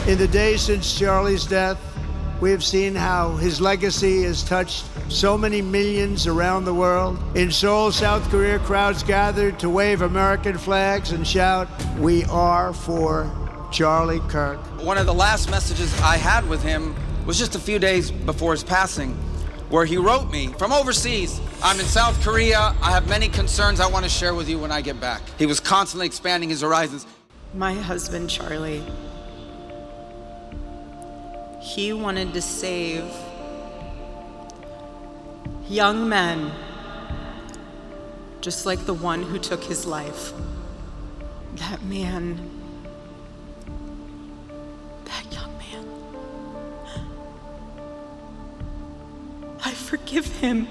In the days since Charlie's death, we have seen how his legacy has touched so many millions around the world. In Seoul, South Korea, crowds gathered to wave American flags and shout, "We are for Charlie Kirk." One of the last messages I had with him was just a few days before his passing, where he wrote me from overseas, "I'm in South Korea. I have many concerns I want to share with you when I get back." He was constantly expanding his horizons. My husband, Charlie, he wanted to save young men just like the one who took his life. That man, that young man, I forgive him.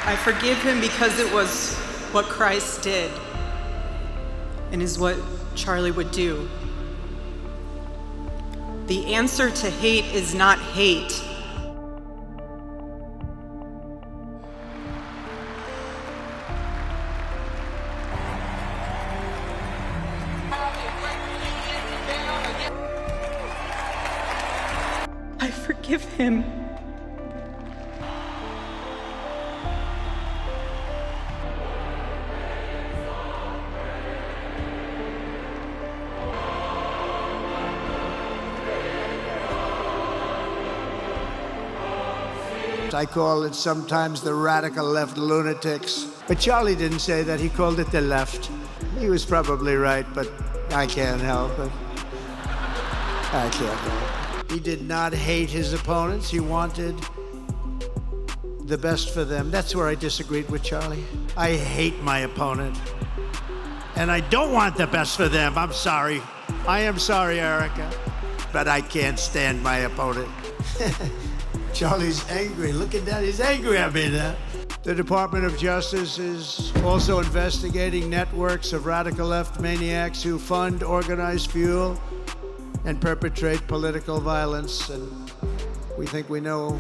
I forgive him because it was what Christ did and is what Charlie would do. The answer to hate is not hate. I forgive him. I call it sometimes the radical left lunatics. But Charlie didn't say that. He called it the left. He was probably right, but I can't help it. I can't help it. He did not hate his opponents. He wanted the best for them. That's where I disagreed with Charlie. I hate my opponent. And I don't want the best for them. I'm sorry. I am sorry, Erica. But I can't stand my opponent. Charlie's angry. Look at that. He's angry at me now. The Department of Justice is also investigating networks of radical left maniacs who fund, organize, fuel, and perpetrate political violence. And we think we know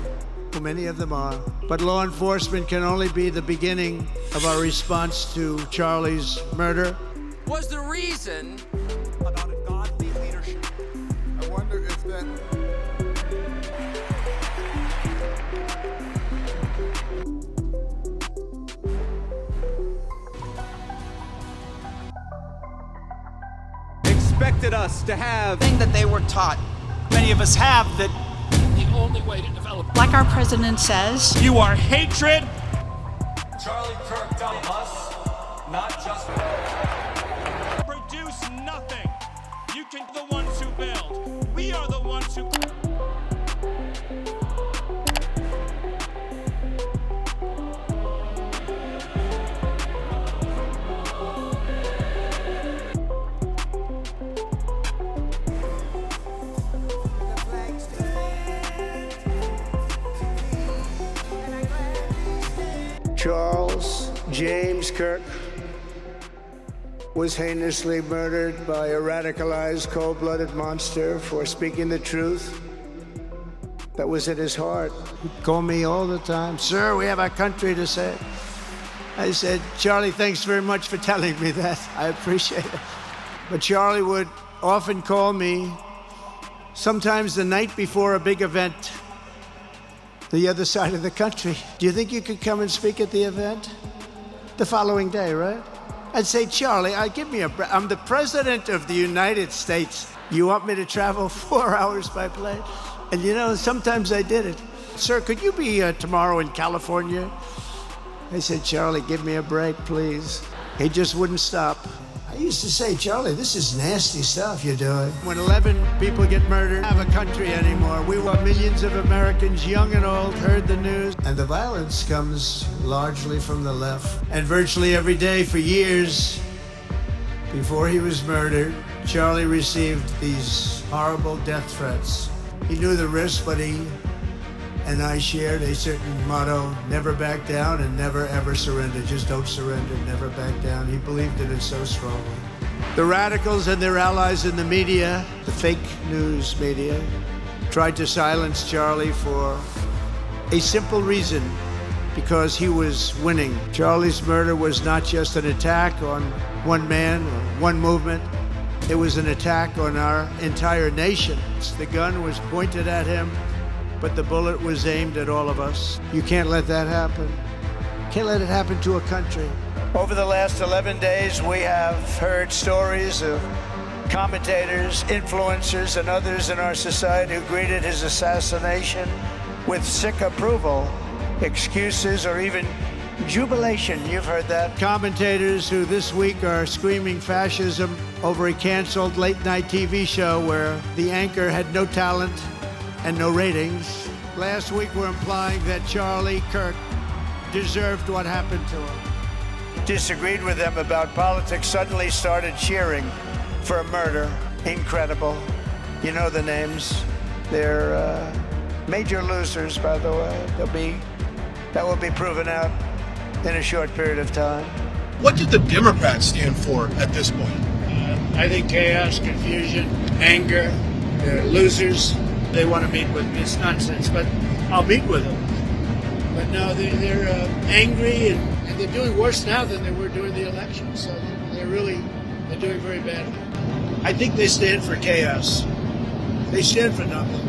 who many of them are. But law enforcement can only be the beginning of our response to Charlie's murder. Was the reason about a godly leadership. I wonder if that... expected us to have Thing that they were taught. Many of us have that. the only way to develop? Like our president says, You are hatred. Charlie Kirk done us, not just Produce nothing. You can be the ones who build. We are the ones who. Charles James Kirk was heinously murdered by a radicalized, cold-blooded monster for speaking the truth that was in his heart. He'd call me all the time, "Sir, we have our country to save." I said, "Charlie, thanks very much for telling me that. I appreciate it." But Charlie would often call me, sometimes the night before a big event, the other side of the country. "Do you think you could come and speak at the event?" The following day, right? I'd say, "Charlie, give me a break. I'm the president of the United States. You want me to travel 4 hours by plane?" And you know, sometimes I did it. "Sir, could you be tomorrow in California?" I said, "Charlie, give me a break, please." He just wouldn't stop. I used to say, "Charlie, this is nasty stuff you're doing." When 11 people get murdered, have a country anymore. We want millions of Americans, young and old, heard the news. And the violence comes largely from the left. And virtually every day for years, before he was murdered, Charlie received these horrible death threats. He knew the risk, but he and I shared a certain motto: never back down and never ever surrender. Just don't surrender, never back down. He believed in it so strongly. The radicals and their allies in the media, the fake news media, tried to silence Charlie for a simple reason, because he was winning. Charlie's murder was not just an attack on one man or one movement. It was an attack on our entire nation. The gun was pointed at him, but the bullet was aimed at all of us. You can't let that happen. Can't let it happen to a country. Over the last 11 days, we have heard stories of commentators, influencers, and others in our society who greeted his assassination with sick approval, excuses, or even jubilation. You've heard that. Commentators who this week are screaming fascism over a canceled late-night TV show where the anchor had no talent and no ratings. Last week were implying that Charlie Kirk deserved what happened to him. Disagreed with them about politics, suddenly started cheering for a murder. Incredible. You know the names. They're major losers, by the way. That will be proven out in a short period of time. What do the Democrats stand for at this point? I think chaos, confusion, anger. They're losers. They want to meet with me. It's nonsense, but I'll meet with them. But no, they're angry, and they're doing worse now than they were during the election. So they're doing very badly. I think they stand for chaos. They stand for nothing.